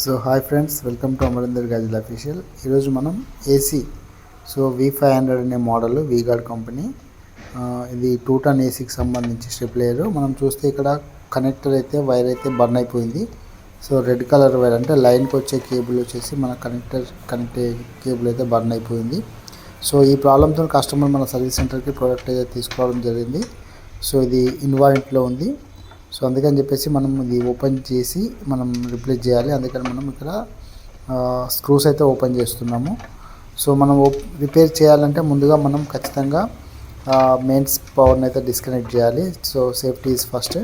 So hi friends, welcome to Amarender Gajula official. ఈరోజు మనం AC V500 అనే మోడల్ వీగార్డ్ కంపెనీ. ఇది 2 టన్ ఏసీకి సంబంధించి స్ట్రిప్ లేయర్. మనం చూస్తే ఇక్కడ కనెక్టర్ అయితే వైర్ అయితే బర్న్ అయిపోయింది. సో రెడ్ కలర్ వైర్ అంటే లైన్కి వచ్చే కేబుల్ వచ్చేసి మన కనెక్ట్ కేబుల్ అయితే బర్న్ అయిపోయింది. సో ఈ ప్రాబ్లంతో కస్టమర్ మన సర్వీస్ సెంటర్కి ప్రోడక్ట్ అయితే తీసుకోవడం జరిగింది. సో ఇది ఇన్వాలిడ్లో ఉంది. సో అందుకని చెప్పేసి మనం ఇది ఓపెన్ చేసి మనం రిప్లేస్ చేయాలి. అందుకని మనం ఇక్కడ స్క్రూస్ అయితే ఓపెన్ చేస్తున్నాము. సో మనం రిపేర్ చేయాలంటే ముందుగా మనం ఖచ్చితంగా మెయిన్స్ పవర్ని అయితే డిస్కనెక్ట్ చేయాలి. So safety is first.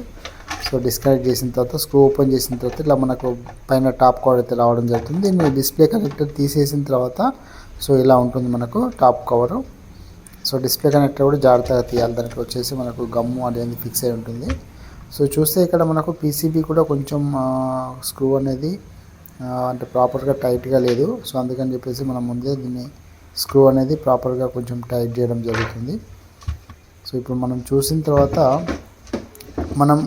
So disconnect చేసిన తర్వాత స్క్రూ ఓపెన్ చేసిన తర్వాత ఇలా మనకు పైన టాప్ కవర్ అయితే రావడం జరుగుతుంది. దీన్ని డిస్ప్లే కనెక్టర్ తీసేసిన తర్వాత సో ఇలా ఉంటుంది మనకు top cover. So display connector కూడా జాగ్రత్తగా తీయాలి. దానికి వచ్చేసి మనకు గమ్ము అనేది ఫిక్స్ అయి ఉంటుంది. సో చూస్తే ఇక్కడ మనకు పీసీబీ కూడా కొంచెం స్క్రూ అనేది అంటే ప్రాపర్గా టైట్గా లేదు. సో అందుకని చెప్పేసి మనం ముందే దీన్ని స్క్రూ అనేది ప్రాపర్గా కొంచెం టైట్ చేయడం జరుగుతుంది. సో ఇప్పుడు మనం చూసిన తర్వాత మనం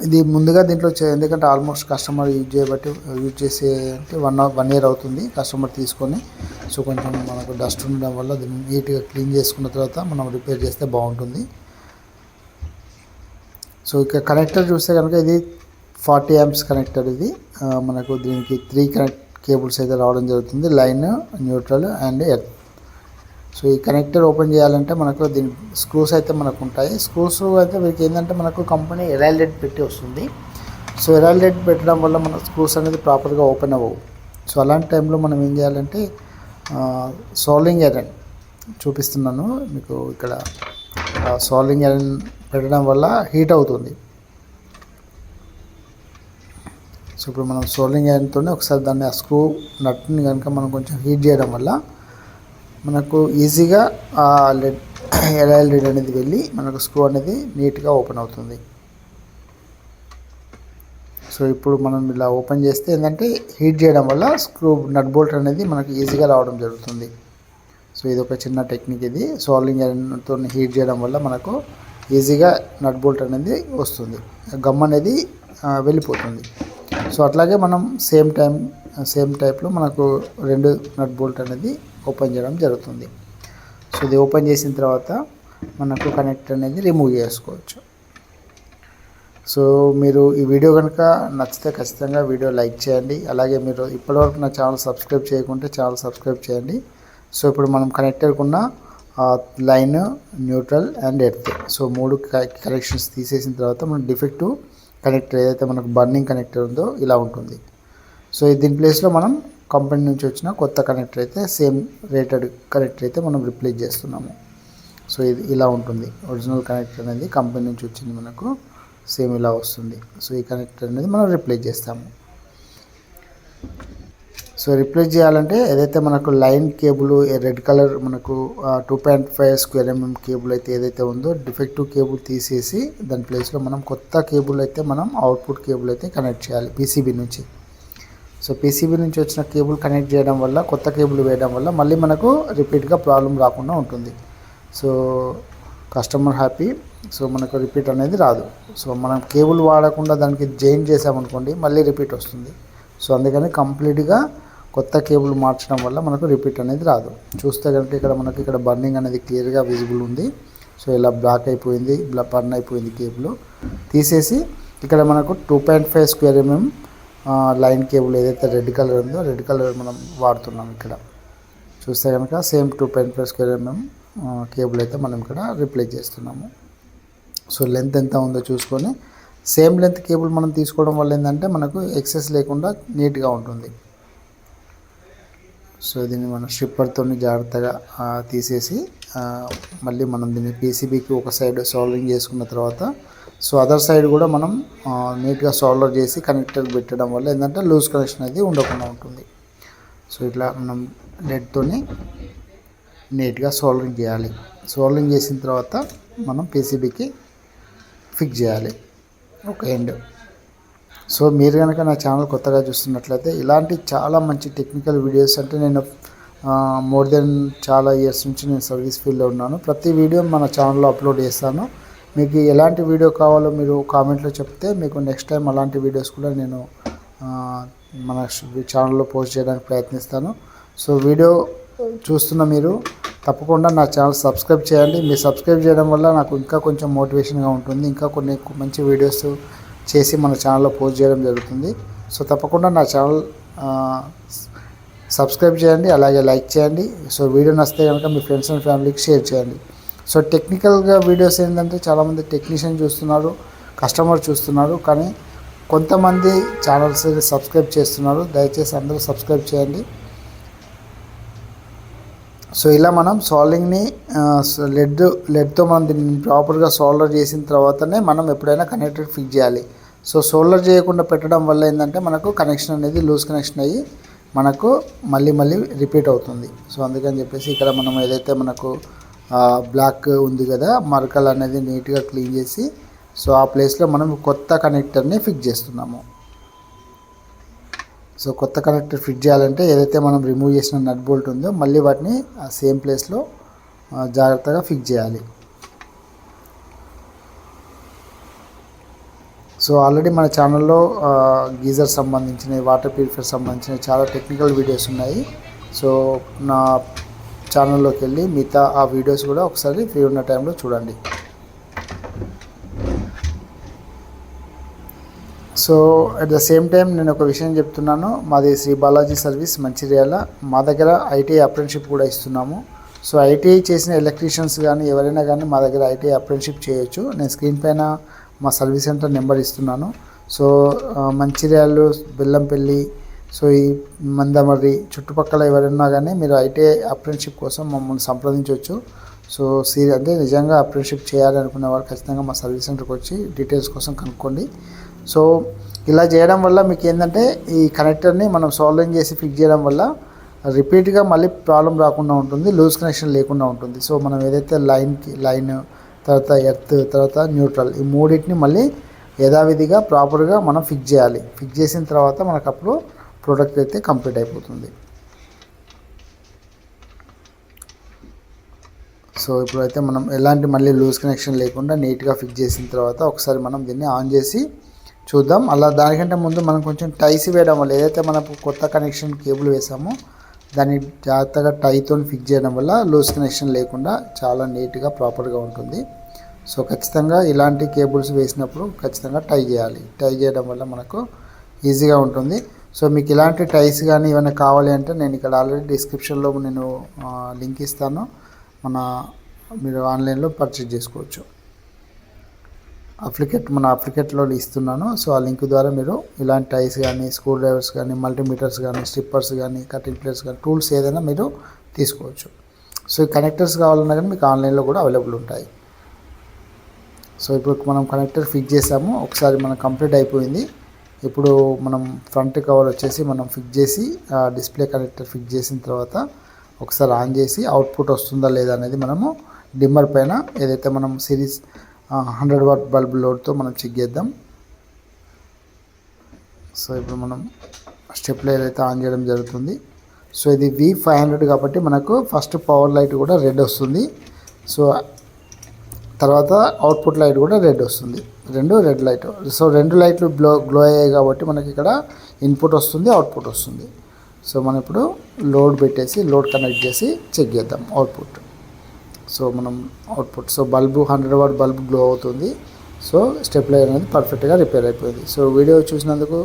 ఇది ముందుగా దీంట్లో ఎందుకంటే ఆల్మోస్ట్ కస్టమర్ యూజ్ చేసే అంటే 1 year అవుతుంది కస్టమర్ తీసుకొని. సో కొంచెం మనకు డస్ట్ ఉండడం వల్ల దీన్ని నీట్గా క్లీన్ చేసుకున్న తర్వాత మనం రిపేర్ చేస్తే బాగుంటుంది. సో ఇక కనెక్టర్ చూస్తే కనుక ఇది 40 amps కనెక్టర్. ఇది మనకు దీనికి 3 కేబుల్స్ అయితే రావడం జరుగుతుంది, line, neutral and earth. So ఈ కనెక్టర్ ఓపెన్ చేయాలంటే మనకు దీని స్క్రూస్ అయితే మనకు ఉంటాయి. స్క్రూస్ అయితే వీరికి ఏంటంటే మనకు కంపెనీ ఎరాయిల్ లెడ్ పెట్టి వస్తుంది. సో ఎరాయిల్ లెడ్ పెట్టడం వల్ల మన స్క్రూస్ అనేది ప్రాపర్గా ఓపెన్ అవ్వవు. సో అలాంటి టైంలో మనం ఏం చేయాలంటే సోల్డింగ్ ఐరన్ చూపిస్తున్నాను మీకు. ఇక్కడ సోల్డింగ్ ఐరన్ పెట్టడం వల్ల హీట్ అవుతుంది. సో ఇప్పుడు మనం సోల్డింగ్ ఐరన్తో ఒకసారి దాన్ని ఆ స్క్రూ నట్ని కనుక మనం కొంచెం హీట్ చేయడం వల్ల మనకు ఈజీగా ఆ ఎరాయిల్ లెడ్ అనేది వెళ్ళి మనకు స్క్రూ అనేది నీట్గా ఓపెన్ అవుతుంది. సో ఇప్పుడు మనం ఇలా ఓపెన్ చేస్తే ఏంటంటే హీట్ చేయడం వల్ల స్క్రూ నట్ బోల్ట్ అనేది మనకు ఈజీగా రావడం జరుగుతుంది. సో ఇది ఒక చిన్న టెక్నిక్. ఇది సోల్డింగ్ ఐరన్తో హీట్ చేయడం వల్ల మనకు ఈజీగా నట్ బోల్ట్ అనేది వస్తుంది, గమ్ అనేది వెళ్ళిపోతుంది. సో అట్లాగే మనం సేమ్ టైప్లో మనకు 2 నట్ బోల్ట్ అనేది ఓపెన్ చేయడం జరుగుతుంది. సో ఇది ఓపెన్ చేసిన తర్వాత మనకు కనెక్టర్ అనేది రిమూవ్ చేసుకోవచ్చు. సో మీరు ఈ వీడియో కనుక నచ్చితే ఖచ్చితంగా వీడియో లైక్ చేయండి. అలాగే మీరు ఇప్పటివరకు నా ఛానల్ సబ్స్క్రైబ్ చేయకుంటే ఛానల్ సబ్స్క్రైబ్ చేయండి. సో ఇప్పుడు మనం కనెక్టర్కున్న line, neutral and earth, so 3 connections తీసేసిన తర్వాత మనం డిఫెక్టివ్ కనెక్టర్ ఏదైతే మనకు బర్నింగ్ కనెక్టర్ ఉందో ఇలా ఉంటుంది. సో దీని ప్లేస్లో మనం కంపెనీ నుంచి వచ్చిన కొత్త కనెక్టర్ అయితే సేమ్ రేటెడ్ కనెక్టర్ అయితే మనం రిప్లేస్ చేస్తున్నాము. సో ఇది ఇలా ఉంటుంది. ఒరిజినల్ కనెక్టర్ అనేది కంపెనీ నుంచి వచ్చింది మనకు సేమ్ ఇలా వస్తుంది. సో ఈ కనెక్టర్ అనేది మనం రిప్లేస్ చేస్తాము. సో రిప్లేస్ చేయాలంటే ఏదైతే మనకు లైన్ కేబుల్ రెడ్ కలర్ మనకు 2.5 square mm కేబుల్ అయితే ఏదైతే ఉందో డిఫెక్టివ్ కేబుల్ తీసేసి దాని ప్లేస్లో మనం కొత్త కేబుల్ అయితే మనం అవుట్పుట్ కేబుల్ అయితే కనెక్ట్ చేయాలి పీసీబీ నుంచి. సో పీసీబీ నుంచి వచ్చిన కేబుల్ కనెక్ట్ చేయడం వల్ల, కొత్త కేబుల్ వేయడం వల్ల మళ్ళీ మనకు రిపీట్గా ప్రాబ్లం రాకుండా ఉంటుంది. So customer happy. సో మనకు రిపీట్ అనేది రాదు. సో మనం కేబుల్ వాడకుండా దానికి జాయిన్ చేసామనుకోండి మళ్ళీ రిపీట్ వస్తుంది. సో అందుకని కంప్లీట్గా కొత్త కేబుల్ మార్చడం వల్ల మనకు రిపీట్ అనేది రాదు. చూస్తే కనుక ఇక్కడ మనకి ఇక్కడ బర్నింగ్ అనేది క్లియర్గా విజిబుల్ ఉంది. సో ఇలా బ్లాక్ అయిపోయింది, బర్న్ అయిపోయింది కేబుల్. తీసేసి ఇక్కడ మనకు 2.5 square mm లైన్ కేబుల్ ఏదైతే రెడ్ కలర్ ఉందో రెడ్ కలర్ మనం వాడుతున్నాం. ఇక్కడ చూస్తే కనుక సేమ్ 2.5 square mm కేబుల్ అయితే మనం ఇక్కడ రిప్లేస్ చేస్తున్నాము. సో లెంత్ ఎంత ఉందో చూసుకొని సేమ్ లెంత్ కేబుల్ మనం తీసుకోవడం వల్ల ఏంటంటే మనకు ఎక్సెస్ లేకుండా నీట్గా ఉంటుంది. సో దీన్ని మనం స్ట్రిప్పర్తో జాగ్రత్తగా తీసేసి మళ్ళీ మనం దీన్ని పీసీబీకి ఒక సైడ్ సోల్డరింగ్ చేసుకున్న తర్వాత సో అదర్ సైడ్ కూడా మనం నీట్గా సోల్డర్ చేసి కనెక్టర్ పెట్టడం వల్ల ఏంటంటే లూజ్ కనెక్షన్ అనేది ఉండకుండా ఉంటుంది. సో ఇట్లా మనం లెడ్తో నీట్గా సోల్డరింగ్ చేయాలి. సోల్డరింగ్ చేసిన తర్వాత మనం పీసీబీకి ఫిక్స్ చేయాలి ఒక ఎండ్. సో మీరు కనుక నా ఛానల్ కొత్తగా చూస్తున్నట్లయితే ఇలాంటి చాలా మంచి టెక్నికల్ వీడియోస్, అంటే నేను మోర్ దెన్ చాలా ఇయర్స్ నుంచి నేను సర్వీస్ ఫీల్డ్లో ఉన్నాను. ప్రతి వీడియో మన ఛానల్లో అప్లోడ్ చేస్తాను. మీకు ఎలాంటి వీడియో కావాలో మీరు కామెంట్లో చెప్తే మీకు నెక్స్ట్ టైం అలాంటి వీడియోస్ కూడా నేను మన ఛానల్లో పోస్ట్ చేయడానికి ప్రయత్నిస్తాను. సో వీడియో చూస్తున్న మీరు తప్పకుండా నా ఛానల్ సబ్స్క్రైబ్ చేయండి. మీరు సబ్స్క్రైబ్ చేయడం వల్ల నాకు ఇంకా కొంచెం మోటివేషన్గా ఉంటుంది. ఇంకా కొన్ని మంచి వీడియోస్ చేసి మన ఛానల్లో పోస్ట్ చేయడం జరుగుతుంది. సో తప్పకుండా నా ఛానల్ సబ్స్క్రైబ్ చేయండి, అలాగే లైక్ చేయండి. సో వీడియో నచ్చితే కనుక మీ ఫ్రెండ్స్ అండ్ ఫ్యామిలీకి షేర్ చేయండి. సో టెక్నికల్గా వీడియోస్ ఏంటంటే చాలామంది టెక్నీషియన్ చూస్తున్నారు, కస్టమర్ చూస్తున్నారు, కానీ కొంతమంది ఛానల్స్ సబ్స్క్రైబ్ చేస్తున్నారు. దయచేసి అందరూ సబ్స్క్రైబ్ చేయండి. సో ఇలా మనం సాల్డింగ్ని లెడ్తో మనం దీన్ని ప్రాపర్గా సోల్డర్ చేసిన తర్వాతనే మనం ఎప్పుడైనా కనెక్టర్ ఫిక్స్ చేయాలి. సో సోల్డర్ చేయకుండా పెట్టడం వల్ల ఏంటంటే మనకు కనెక్షన్ అనేది లూజ్ కనెక్షన్ అయ్యి మనకు మళ్ళీ రిపీట్ అవుతుంది. సో అందుకని చెప్పేసి ఇక్కడ మనం ఏదైతే మనకు బ్లాక్ ఉంది కదా, మరకలు అనేది నీట్గా క్లీన్ చేసి సో ఆ ప్లేస్లో మనం కొత్త కనెక్టర్ని ఫిక్స్ చేస్తున్నాము. సో కొత్త కనెక్టర్ ఫిట్ చేయాలంటే ఏదైతే మనం రిమూవ్ చేసిన నట్ బోల్ట్ ఉందో మళ్ళీ వాటిని ఆ సేమ్ ప్లేస్లో జాగ్రత్తగా ఫిక్స్ చేయాలి. సో ఆల్రెడీ మన ఛానల్లో గీజర్ సంబంధించిన, వాటర్ ప్యూరిఫైర్ సంబంధించిన చాలా టెక్నికల్ వీడియోస్ ఉన్నాయి. సో నా ఛానల్లోకి వెళ్ళి మిగతా ఆ వీడియోస్ కూడా ఒకసారి ఫ్రీ ఉన్న టైంలో చూడండి. So at the same time నేను ఒక విషయం చెప్తున్నాను. మాది శ్రీ బాలాజీ సర్వీస్ మంచిర్యాల. మా దగ్గర ఐటీఐ అప్రెంటిషిప్ కూడా ఇస్తున్నాము. సో ఐటీఐ చేసిన ఎలక్ట్రీషియన్స్ కానీ ఎవరైనా కానీ మా దగ్గర ఐటీఐ అప్రెంటిషిప్ చేయొచ్చు. నేను స్క్రీన్ పైన మా సర్వీస్ సెంటర్ నెంబర్ ఇస్తున్నాను. సో మంచిర్యాల, బెల్లంపల్లి, సో ఈ మందమర్రి చుట్టుపక్కల ఎవరైనా కానీ మీరు ఐటీఐ అప్రెంటిషిప్ కోసం మమ్మల్ని సంప్రదించవచ్చు. సో అంటే నిజంగా అప్రెంటిషిప్ చేయాలి అనుకునే వారు ఖచ్చితంగా మా సర్వీస్ సెంటర్కి వచ్చి డీటెయిల్స్ కోసం కనుక్కోండి. సో ఇలా చేయడం వల్ల మీకు ఏంటంటే ఈ కనెక్టర్ని మనం సోల్డరింగ్ చేసి ఫిక్స్ చేయడం వల్ల రిపీట్గా మళ్ళీ ప్రాబ్లం రాకుండా ఉంటుంది, లూజ్ కనెక్షన్ లేకుండా ఉంటుంది. సో మనం ఏదైతే లైన్ తర్వాత ఎర్త్ తర్వాత న్యూట్రల్ ఈ మూడింటిని మళ్ళీ యథావిధిగా ప్రాపర్గా మనం ఫిక్స్ చేయాలి. ఫిక్స్ చేసిన తర్వాత మనకు అప్పుడు ప్రోడక్ట్ అయితే కంప్లీట్ అయిపోతుంది. సో ఇప్పుడైతే మనం ఎలాంటి మళ్ళీ లూజ్ కనెక్షన్ లేకుండా నీట్గా ఫిక్స్ చేసిన తర్వాత ఒకసారి మనం దీన్ని ఆన్ చేసి చూద్దాం. అలా దానికంటే ముందు మనం కొంచెం టైస్ వేయడం వల్ల ఏదైతే మనకు కొత్త కనెక్షన్ కేబుల్ వేసామో దాన్ని జాగ్రత్తగా టైతో ఫిక్స్ చేయడం వల్ల లూజ్ కనెక్షన్ లేకుండా చాలా నీట్గా ప్రాపర్గా ఉంటుంది. సో ఖచ్చితంగా ఇలాంటి కేబుల్స్ వేసినప్పుడు ఖచ్చితంగా టై చేయాలి. టై చేయడం వల్ల మనకు ఈజీగా ఉంటుంది. సో మీకు ఇలాంటి టైస్ కానీ ఏమైనా కావాలి అంటే నేను ఇక్కడ ఆల్రెడీ డిస్క్రిప్షన్లో నేను లింక్ ఇస్తాను, మీరు ఆన్లైన్లో పర్చేజ్ చేసుకోవచ్చు. మన అప్లికేట్లో ఇస్తున్నాను. సో ఆ లింక్ ద్వారా మీరు ఇలాంటి టైస్ కానీ, స్క్రూ డ్రైవర్స్ కానీ, మల్టీమీటర్స్ కానీ, స్ట్రిప్పర్స్ కానీ, కటింగ్ ప్లేట్స్ కానీ, టూల్స్ ఏదైనా మీరు తీసుకోవచ్చు. సో ఈ కనెక్టర్స్ కావాలన్నా కానీ మీకు ఆన్లైన్లో కూడా అవైలబుల్ ఉంటాయి. సో ఇప్పుడు మనం కనెక్టర్ ఫిక్స్ చేసాము. ఒకసారి మనం కంప్లీట్ అయిపోయింది. ఇప్పుడు మనం ఫ్రంట్ కవర్ వచ్చేసి మనం ఫిక్స్ చేసి డిస్ప్లే కనెక్టర్ ఫిక్స్ చేసిన తర్వాత ఒకసారి ఆన్ చేసి అవుట్పుట్ వస్తుందా లేదా అనేది మనము డిమ్మర్ పైన ఏదైతే మనం సిరీస్ 100 వాట్ బల్బ్ లోడ్తో మనం చెక్ చేద్దాం. సో ఇప్పుడు మనం స్టెప్లైజర్ అయితే ఆన్ చేయడం జరుగుతుంది. సో ఇది V500 కాబట్టి మనకు ఫస్ట్ పవర్ లైట్ కూడా రెడ్ వస్తుంది. సో తర్వాత అవుట్పుట్ లైట్ కూడా రెడ్ వస్తుంది, రెండు రెడ్ లైట్. సో రెండు లైట్లు గ్లో అయ్యాయి కాబట్టి మనకి ఇక్కడ ఇన్పుట్ వస్తుంది, అవుట్పుట్ వస్తుంది. సో మనం ఇప్పుడు లోడ్ పెట్టేసి లోడ్ కనెక్ట్ చేసి చెక్ చేద్దాం అవుట్పుట్. సో మనం output bulb 100 what bulb glow అవుతుంది. సో స్టెప్లైజర్ అనేది పర్ఫెక్ట్గా రిపేర్ అయిపోయింది. సో వీడియో చూసినందుకు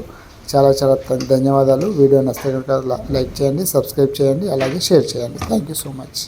చాలా ధన్యవాదాలు. వీడియో నచ్చితే కనుక లైక్ చేయండి, సబ్స్క్రైబ్ చేయండి, అలాగే షేర్ చేయండి. Thank you so much.